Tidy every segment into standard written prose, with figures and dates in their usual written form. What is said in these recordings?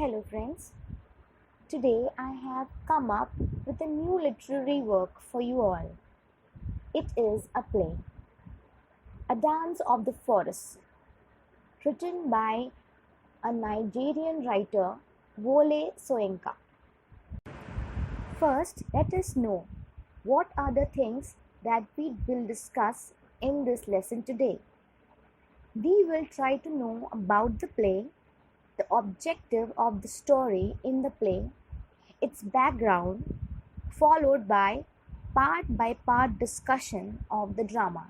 Hello friends, today I have come up with a new literary work for you all. It is a play, A Dance of the Forest, written by a Nigerian writer, Wole Soyinka. First, let us know what are the things that we will discuss in this lesson today. We will try to know about the play, the objective of the story in the play, its background, followed by part discussion of the drama.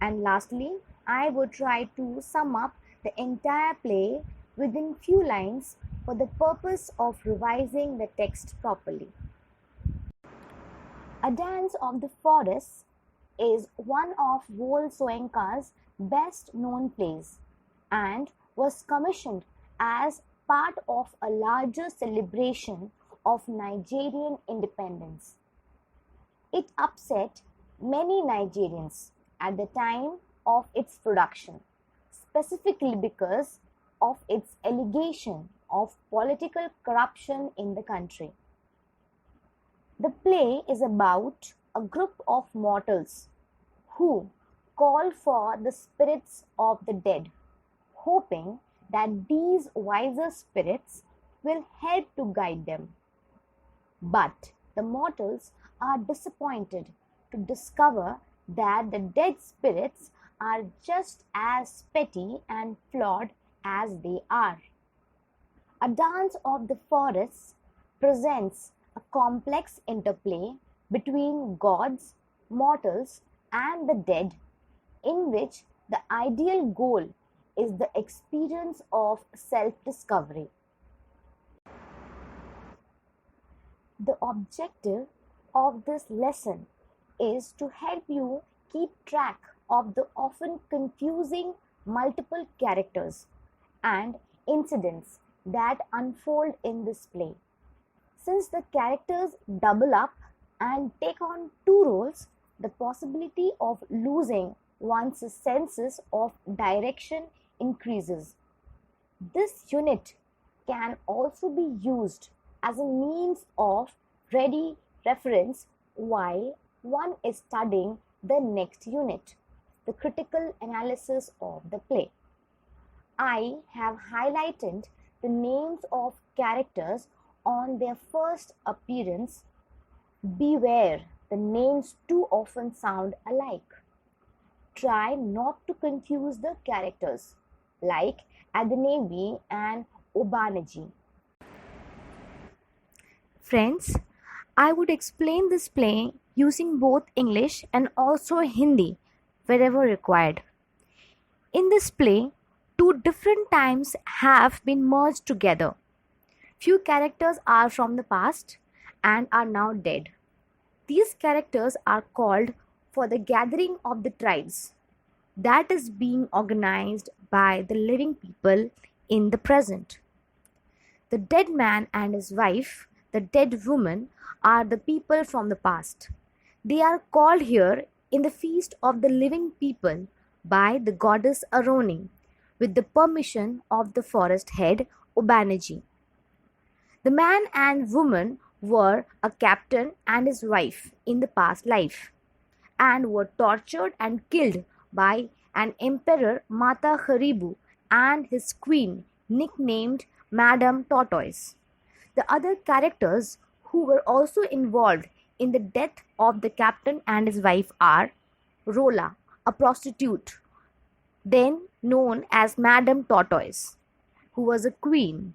And lastly, I would try to sum up the entire play within few lines for the purpose of revising the text properly. A Dance of the Forest is one of Wole Soyinka's best known plays and was commissioned as part of a larger celebration of Nigerian independence. It upset many Nigerians at the time of its production, specifically because of its allegation of political corruption in the country. The play is about a group of mortals who call for the spirits of the dead, hoping that these wiser spirits will help to guide them. But the mortals are disappointed to discover that the dead spirits are just as petty and flawed as they are. A Dance of the Forest presents a complex interplay between gods, mortals, and the dead, in which the ideal goal is the experience of self-discovery. The objective of this lesson is to help you keep track of the often confusing multiple characters and incidents that unfold in this play. Since the characters double up and take on two roles, the possibility of losing one's senses of direction increases. This unit can also be used as a means of ready reference while one is studying the next unit, the critical analysis of the play. I have highlighted the names of characters on their first appearance. Beware, the names too often sound alike. Try not to confuse the characters, like Adanabi and Obanaji. Friends, I would explain this play using both English and also Hindi wherever required. In this play, two different times have been merged together. Few characters are from the past and are now dead. These characters are called for the gathering of the tribes that is being organized by the living people in the present. The dead man and his wife, the dead woman, are the people from the past. They are called here in the feast of the living people by the goddess Aroni with the permission of the forest head Obanaji. The man and woman were a captain and his wife in the past life and were tortured and killed by an emperor Mata Haribu and his queen nicknamed Madame Tortoise. The other characters who were also involved in the death of the captain and his wife are Rola, a prostitute, then known as Madame Tortoise, who was a queen;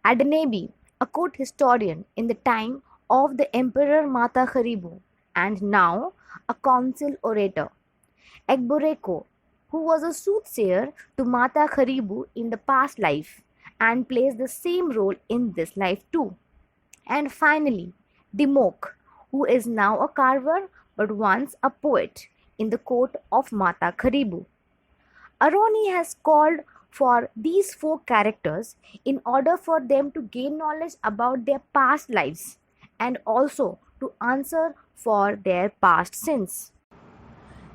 Adanabi, a court historian in the time of the Emperor Mata Haribu and now a council orator; Egboreko, who was a soothsayer to Mata Haribu in the past life and plays the same role in this life too; and finally, Dimok, who is now a carver but once a poet in the court of Mata Haribu. Aroni has called for these four characters in order for them to gain knowledge about their past lives and also to answer for their past sins.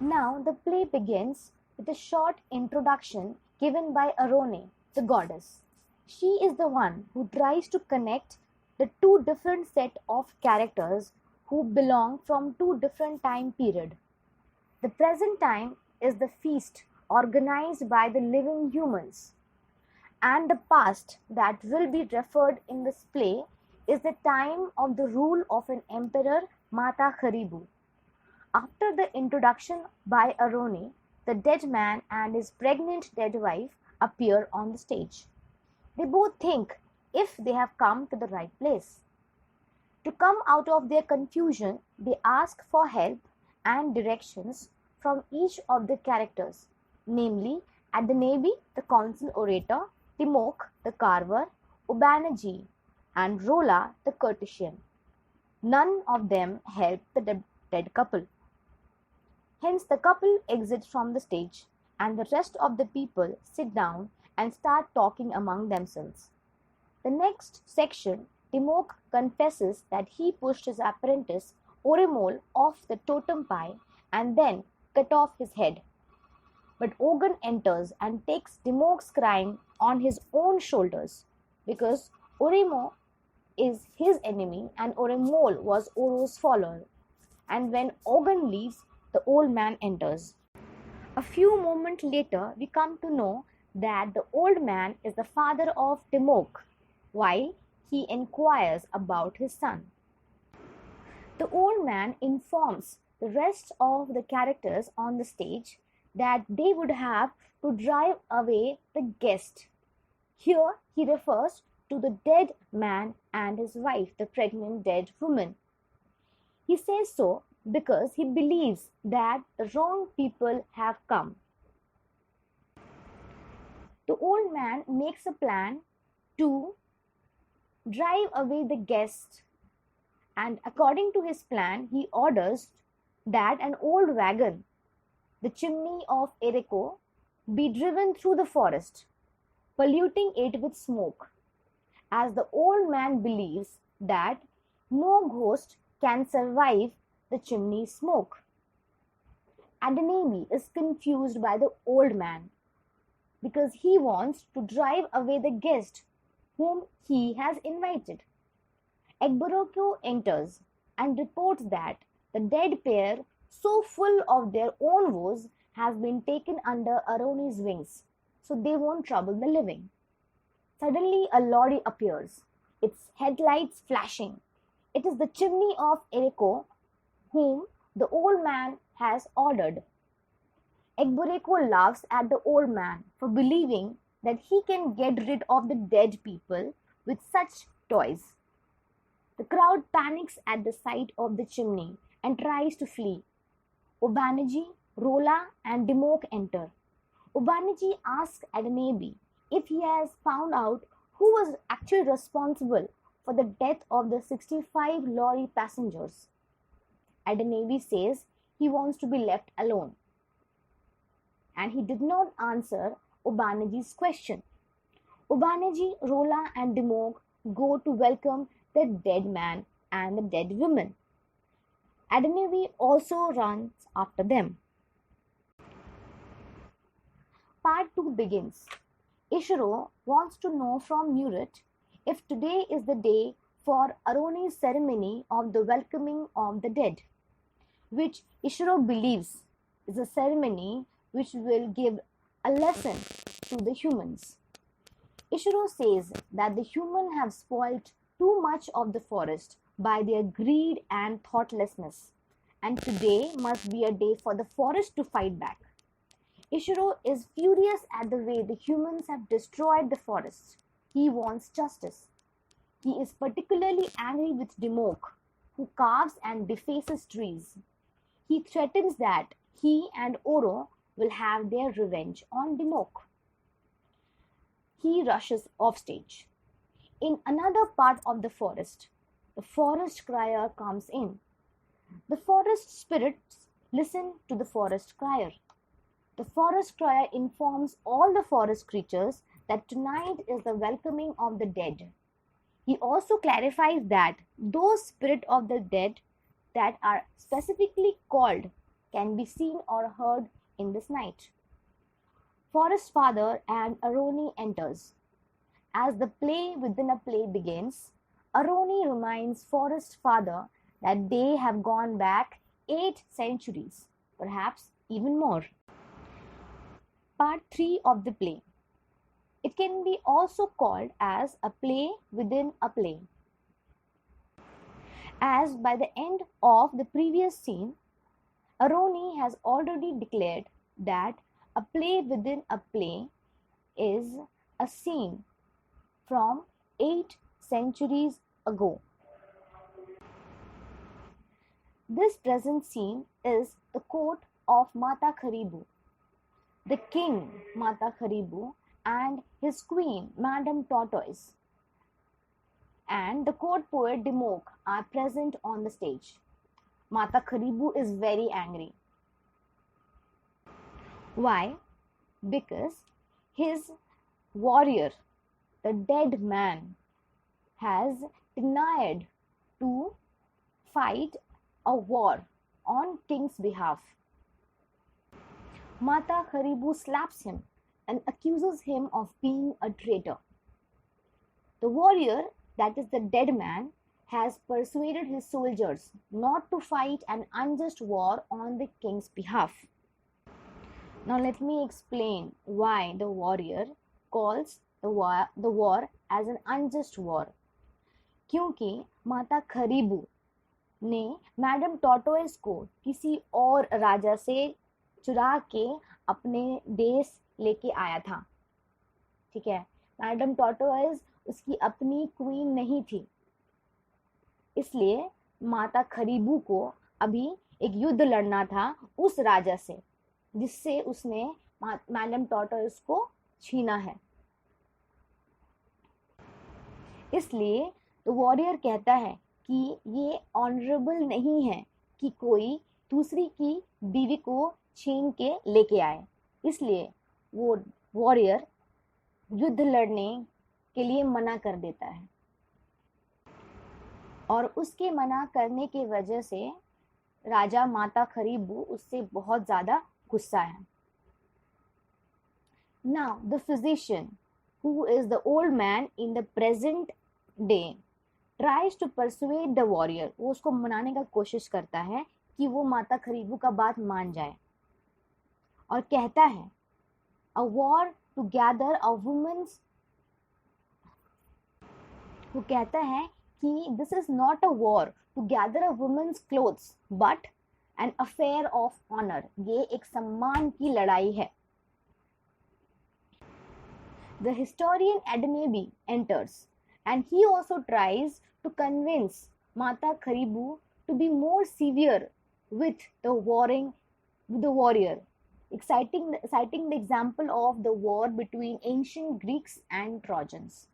Now the play begins with a short introduction given by Aroni, the goddess. She is the one who tries to connect the two different set of characters who belong from two different time period. The present time is the feast organized by the living humans, and the past that will be referred in this play is the time of the rule of an emperor Mata Kharibu. After the introduction by Aroni, the dead man and his pregnant dead wife appear on the stage. They both think if they have come to the right place. To come out of their confusion, they ask for help and directions from each of the characters, namely Adanabi, the council orator, Timok, the carver, Ubanaji, and Rola, the courtesan. None of them help the dead couple. Hence, the couple exits from the stage, and the rest of the people sit down and start talking among themselves. The next section, Timok confesses that he pushed his apprentice Oremol off the totem pile and then cut off his head. But Ogun enters and takes Timok's crime on his own shoulders because Oremo is his enemy and Oremol was Oro's follower. And when Ogun leaves, the old man enters. A few moments later, we come to know that the old man is the father of Timok, while he inquires about his son. The old man informs the rest of the characters on the stage that they would have to drive away the guest. Here he refers to the dead man and his wife, the pregnant dead woman. He says so because he believes that the wrong people have come. The old man makes a plan to drive away the guest, and according to his plan, he orders that an old wagon, the chimney of Ereko, be driven through the forest, polluting it with smoke, as the old man believes that no ghost can survive the chimney smoke. Adanabi is confused by the old man because he wants to drive away the guest whom he has invited. Egboroko enters and reports that the dead pair, so full of their own woes, has been taken under Aroni's wings, so they won't trouble the living. Suddenly a lorry appears, its headlights flashing. It is the chimney of Ereko, whom the old man has ordered. Egboreko laughs at the old man for believing that he can get rid of the dead people with such toys. The crowd panics at the sight of the chimney and tries to flee. Obanaji, Rola, and Dimok enter. Obanaji asks Adanabi if he has found out who was actually responsible for the death of the 65 lorry passengers. Adanabi says he wants to be left alone, and he did not answer Obanaji's question. Obanaji, Rola, and Dimok go to welcome the dead man and the dead woman. Adanabi also runs after them. Part 2 begins. Ishiro wants to know from Murat if today is the day for Aroni's ceremony of the welcoming of the dead, which Ishiro believes is a ceremony which will give a lesson to the humans. Ishiro says that the humans have spoiled too much of the forest by their greed and thoughtlessness, and today must be a day for the forest to fight back. Ishiro is furious at the way the humans have destroyed the forest. He wants justice. He is particularly angry with Dimok, who carves and defaces trees. He threatens that he and Oro will have their revenge on Dimok. He rushes off stage. In another part of the forest crier comes in. The forest spirits listen to the forest crier. The forest crier informs all the forest creatures that tonight is the welcoming of the dead. He also clarifies that those spirits of the dead that are specifically called can be seen or heard in this night. Forest Father and Aroni enters. As the play within a play begins, Aroni reminds Forrest's father that they have gone back 8 centuries, perhaps even more. Part 3 of the play. It can be also called as a play within a play. As by the end of the previous scene, Aroni has already declared that a play within a play is a scene from 8 centuries ago. This present scene is the court of Mata Kharibu. The king, Mata Kharibu, and his queen, Madame Tortoise, and the court poet Dimok are present on the stage. Mata Kharibu is very angry. Why? Because his warrior, the dead man, has denied to fight a war on king's behalf. Mata Kharibu slaps him and accuses him of being a traitor. The warrior, that is the dead man, has persuaded his soldiers not to fight an unjust war on the king's behalf. Now let me explain why the warrior calls the war as an unjust war. क्योंकि माता खरीबू ने madam tortoise को किसी और राजा से चुरा के अपने देश लेके आया था. ठीक है, मैडम टॉर्टोइस उसकी अपनी क्वीन नहीं थी, इसलिए माता खरीबू को अभी एक युद्ध लड़ना था उस राजा से जिससे उसने मैडम टॉर्टोइस को छीना है. इसलिए तो वॉरियर कहता है कि ये ऑनरेबल नहीं है कि कोई दूसरी की बीवी को छीन के लेके आए. इसलिए वो वॉरियर युद्ध लड़ने के लिए मना कर देता है और उसके मना करने की वजह से राजा माता खरीबू उससे बहुत ज़्यादा गुस्सा है. Now the physician, who is the old man in the present day, tries to persuade the warrior. वो उसको मनाने का कोशिश करता है कि वो माता खरीबू का बात मान जाए और कहता है a war to gather a woman's, वो कहता है कि this is not a war to gather a woman's clothes but an affair of honor. ये एक सम्मान की लड़ाई है. The historian Adenebi enters and he also tries to convince Mata Kharibu to be more severe with the warrior, citing the example of the war between ancient Greeks and Trojans.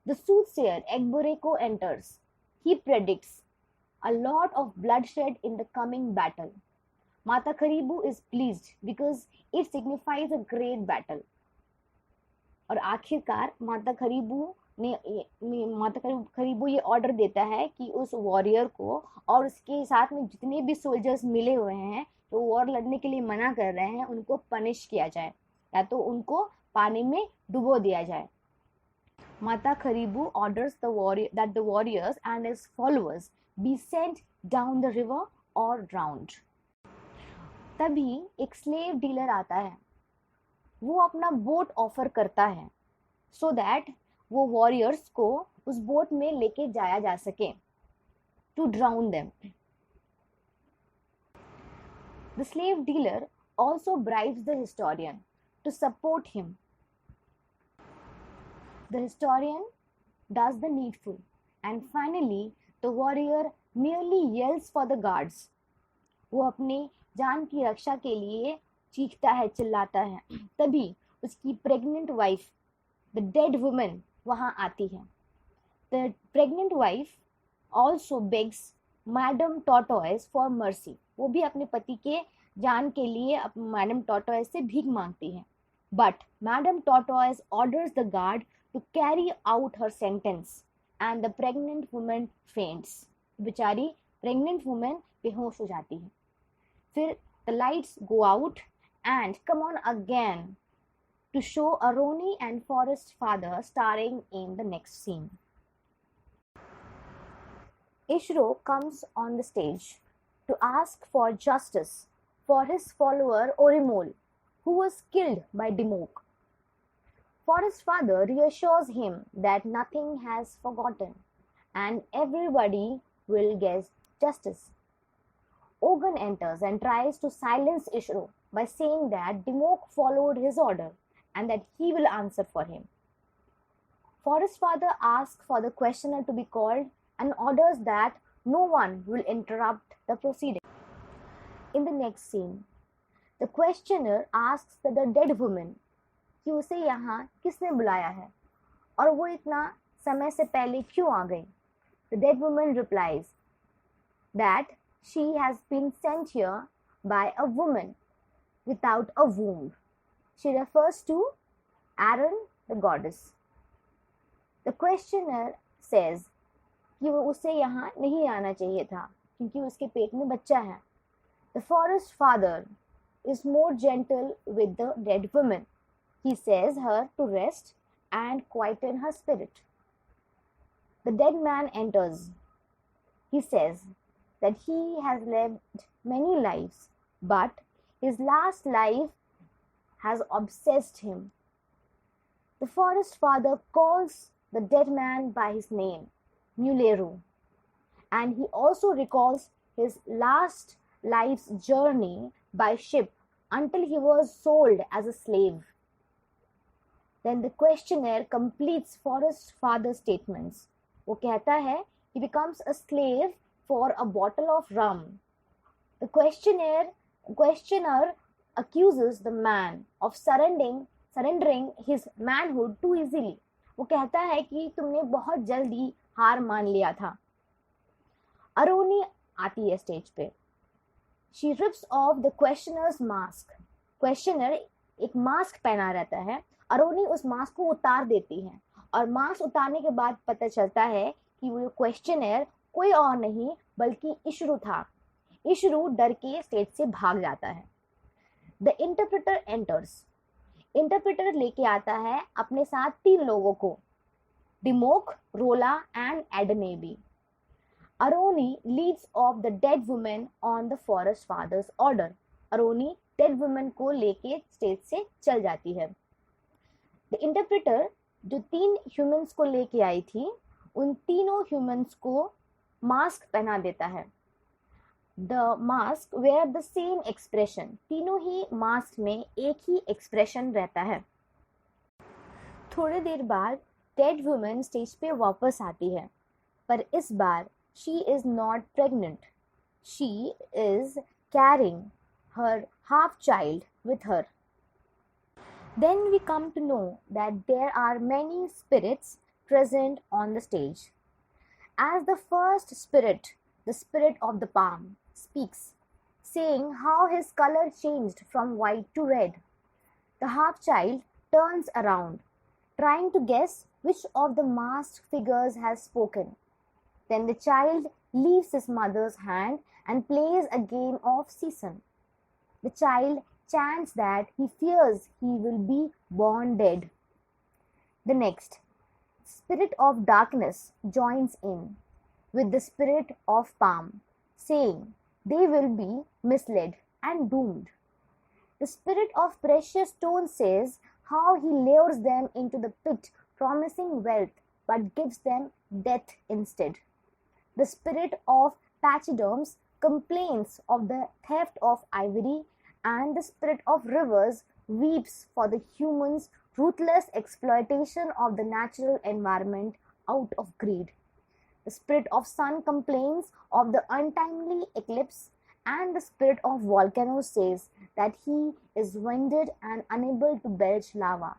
The soothsayer Egboreko enters. He predicts a lot of bloodshed in the coming battle. Mata Kharibu is pleased because it signifies a great battle. और आखिरकार माता खरीबू ये order देता है कि उस warrior को और उसके साथ में जितने भी सोल्जर्स मिले हुए हैं तो वॉर लड़ने के लिए मना कर रहे हैं, उनको पनिश किया जाए या तो उनको पानी में डुबो दिया जाए. माता खरीबू orders that the warriors and his followers be sent down the river or drowned. तभी एक स्लेव डीलर आता है. वो अपना बोट ऑफर करता है so that वो वॉरियर्स को उस बोट में लेके जाया जा सके to drown them. The slave dealer also bribes the historian to support him. The historian does the needful and finally the warrior merely yells for the guards. वो अपने जान की रक्षा के लिए चीखता है, चिल्लाता है. तभी उसकी pregnant wife, the dead woman, वहाँ आती है. The pregnant wife also bags madam tortoise for mercy. वो भी अपने पति के जान के लिए मैडम टॉर्टोइस से भीख मांगती है. But madam Tortoise orders the guard to carry out her sentence and the pregnant woman faints. बेचारी प्रेग्नेंट वुमन बेहोश हो जाती है. फिर the lights go out and come on again. to show Aroni and Forest Father starring in the next scene. Ishro comes on the stage to ask for justice for his follower Orimol, who was killed by Dimok. Forest Father reassures him that nothing has forgotten and everybody will get justice. Ogun enters and tries to silence Ishro by saying that Dimok followed his order and that he will answer for him. Forest Father asks for the questioner to be called and orders that no one will interrupt the proceeding. In the next scene, the questioner asks the dead woman कि उसे यहाँ किसने बुलाया है और वो इतना समय से पहले क्यों आ गई. The dead woman replies that she has been sent here by a woman without a womb. She refers to Aaron, the goddess. The questioner says कि वो उसे यहाँ नहीं आना चाहिए था क्योंकि उसके पेट में बच्चा है. The forest father is more gentle with the dead woman. He says her to rest and quieten her spirit. The dead man enters. He says that he has lived many lives, but his last life has obsessed him. The forest father calls the dead man by his name, Muleru, and he also recalls his last life's journey by ship until he was sold as a slave. Then the questionnaire completes forest father's statements. वो कहता है he becomes a slave for a bottle of rum. The questioner accuses the man of surrendering his manhood too easily. वो कहता है कि तुमने बहुत जल्दी हार मान लिया था. अरोनी आती है स्टेज पे. She rips off the questioner's mask. Questioner एक मास्क पहना रहता है. अरोनी उस मास्क को उतार देती है और मास्क उतारने के बाद पता चलता है कि वो क्वेश्चनर कोई और नहीं बल्कि इशरू था. इशरू डर के स्टेज से भाग जाता है. The interpreter enters. इंटरप्रेटर लेके आता है अपने साथ 3 लोगों को, Dimock, Rola and Adnaby. Aroni leads of the dead women on the forest fathers order. Aroni dead women को लेके स्टेज से चल जाती है. द इंटरप्रेटर जो 3 ह्यूमंस को लेके आई थी उन तीनों ह्यूमंस को मास्क पहना देता है. The mask wear the same expression. तीनों ही मास्क में एक ही एक्सप्रेशन रहता है. थोड़ी देर बाद डेड वुमन स्टेज पे वापस आती है, पर इस बार she is not pregnant. She is carrying her half child with her. Then we come to know that there are many spirits present on the stage. As the first spirit, the spirit of the palm, speaks, saying how his color changed from white to red. The half-child turns around, trying to guess which of the masked figures has spoken. Then the child leaves his mother's hand and plays a game of season. The child chants that he fears he will be born dead. The next, spirit of darkness joins in with the spirit of palm, saying they will be misled and doomed. The spirit of precious stone says how he lures them into the pit, promising wealth, but gives them death instead. The spirit of pachyderms complains of the theft of ivory, and the spirit of rivers weeps for the humans' ruthless exploitation of the natural environment out of greed. The spirit of sun complains of the untimely eclipse, and the spirit of volcano says that he is winded and unable to belch lava.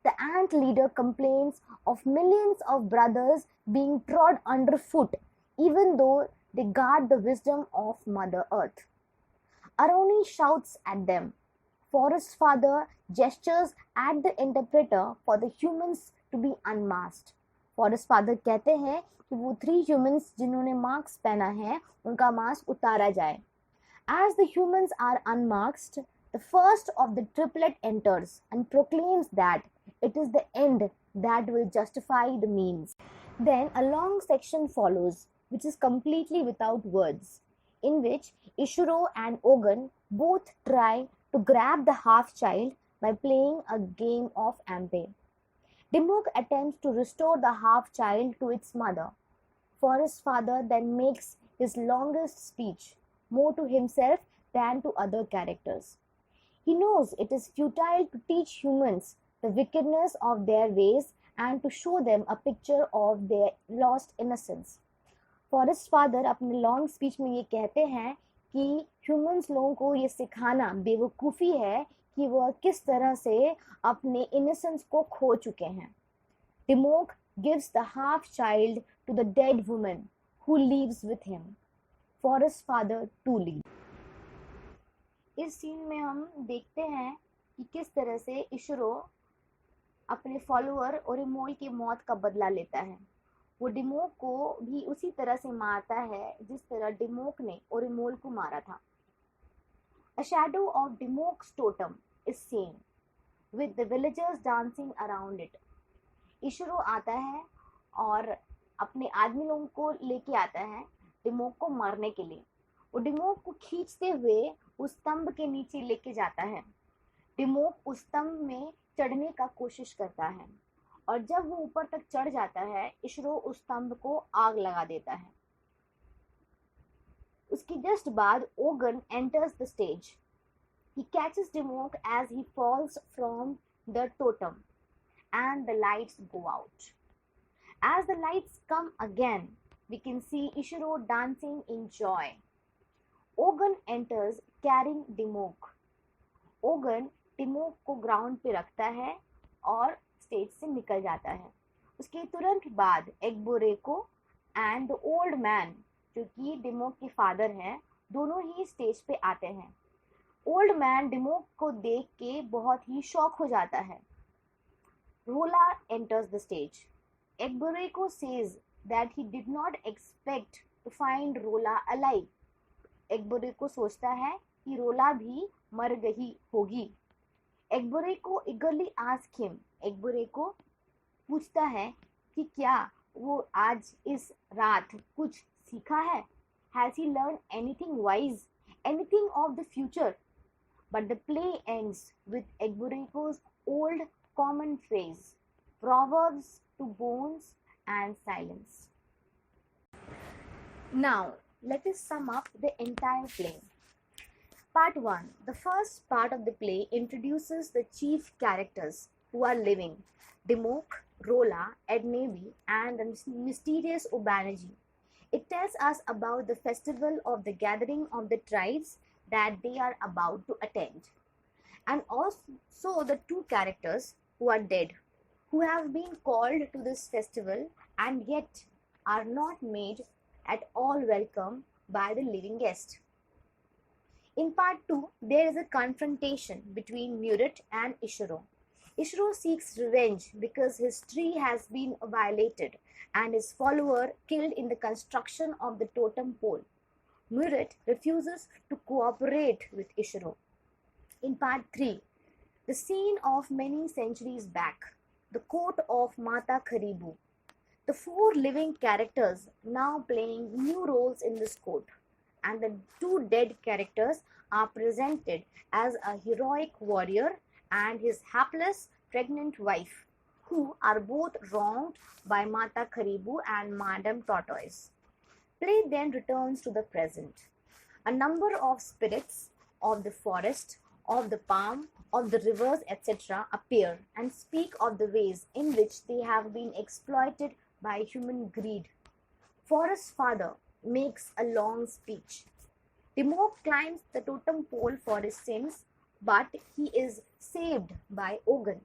The ant leader complains of millions of brothers being trod underfoot, even though they guard the wisdom of Mother Earth. Aroni shouts at them. Forest Father gestures at the interpreter for the humans to be unmasked. Forest Father कहते हैं कि वो 3 humans जिन्होंने mask पहना है उनका mask उतारा जाए. As the humans are unmasked, The first of the triplet enters and proclaims that it is the end that will justify the means. Then a long section follows, which is completely without words, in which Ishiro and Ogun both try to grab the half-child by playing a game of ampe. Dimok attempts to restore the half-child to its mother. Forest's father then makes his longest speech, more to himself than to other characters. He knows it is futile to teach humans the wickedness of their ways and to show them a picture of their lost innocence. Forest father अपने long speech में ये कहते हैं कि humans लोगों को ये सिखाना बेवकूफ़ी है कि वह किस तरह से अपने इनोसेंस को खो चुके हैं. Timok gives the half child to the dead woman who leaves with him. Forest father too leaves. इस सीन में हम देखते हैं कि किस तरह से इशरो अपने फॉलोअर ओरिमोल की मौत का बदला लेता है. वो डिमोक को भी उसी तरह से मारता है जिस तरह डिमोक ने ओरिमोल को मारा था. A shadow of Dimok's totem is seen, with the villagers dancing around it. ISRO आता है और अपने आदमी लोगों को लेके आता है डिमोक को मारने के लिए. वो डिमोक को खींचते हुए उस स्तंभ के नीचे लेके जाता है. डिमोक उस स्तंभ में चढ़ने का कोशिश करता है और जब वो ऊपर तक चढ़ जाता है इशरो उस स्तंभ को आग लगा देता है. उसके जस्ट बाद ओगन enters the stage. He catches Dimok as he falls from the totem and the lights go out. As the lights come again, we can see Ishiro dancing in joy. Ogun enters carrying Dimok. Ogun Dimok को ground पे रखता है और stage से निकल जाता है. उसके तुरंत बाद एग्बोरेको एंड द ओल्ड मैन, जो कि डिमोक के फादर हैं, दोनों ही स्टेज पे आते हैं. ओल्ड मैन डिमोक को देख के बहुत ही शॉक हो जाता है. रोला enters the stage. Egboreko says that he did not expect to find Rola alive. Egboreko सोचता है कि रोला भी मर गई होगी. Egboreko eagerly asks him. Egboreko पूछता है कि क्या वो आज इस रात कुछ सीखा है? Has he learned anything wise, anything of the future? But the play ends with Egboreko's old common phrase, proverbs to bones and silence. Now, let us sum up the entire play. Part 1. The first part of the play introduces the chief characters who are living, Dimok, Rola, Ednevi, and the mysterious Obanaji. It tells us about the festival of the gathering of the tribes that they are about to attend, and also the two characters who are dead, who have been called to this festival and yet are not made at all welcome by the living guest. In part 2, there is a confrontation between Murit and Ishiro. Ishiro seeks revenge because his tree has been violated and his follower killed in the construction of the totem pole. Murit refuses to cooperate with Ishiro. In part 3, the scene of many centuries back, the court of Mata Kharibu. The four living characters now playing new roles in this court, and the two dead characters are presented as a heroic warrior and his hapless pregnant wife, who are both wronged by Mata Kharibu and Madame Tortoise. Play then returns to the present. A number of spirits of the forest, of the palm, of the rivers, etc. appear and speak of the ways in which they have been exploited by human greed. Forest father makes a long speech. Dimok climbs the totem pole for his sins, but he is saved by Ogun.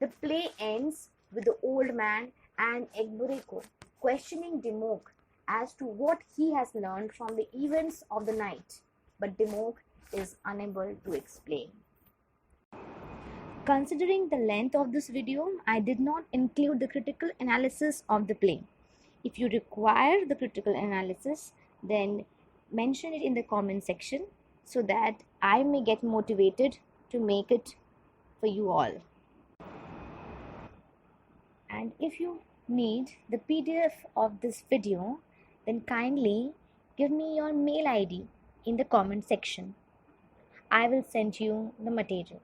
The play ends with the old man and Egboreko questioning Dimok as to what he has learned from the events of the night, but Dimok is unable to explain. Considering the length of this video, I did not include the critical analysis of the play. If you require the critical analysis, then mention it in the comment section. so that I may get motivated to make it for you all. And if you need the PDF of this video, then kindly give me your mail ID in the comment section. I will send you the material.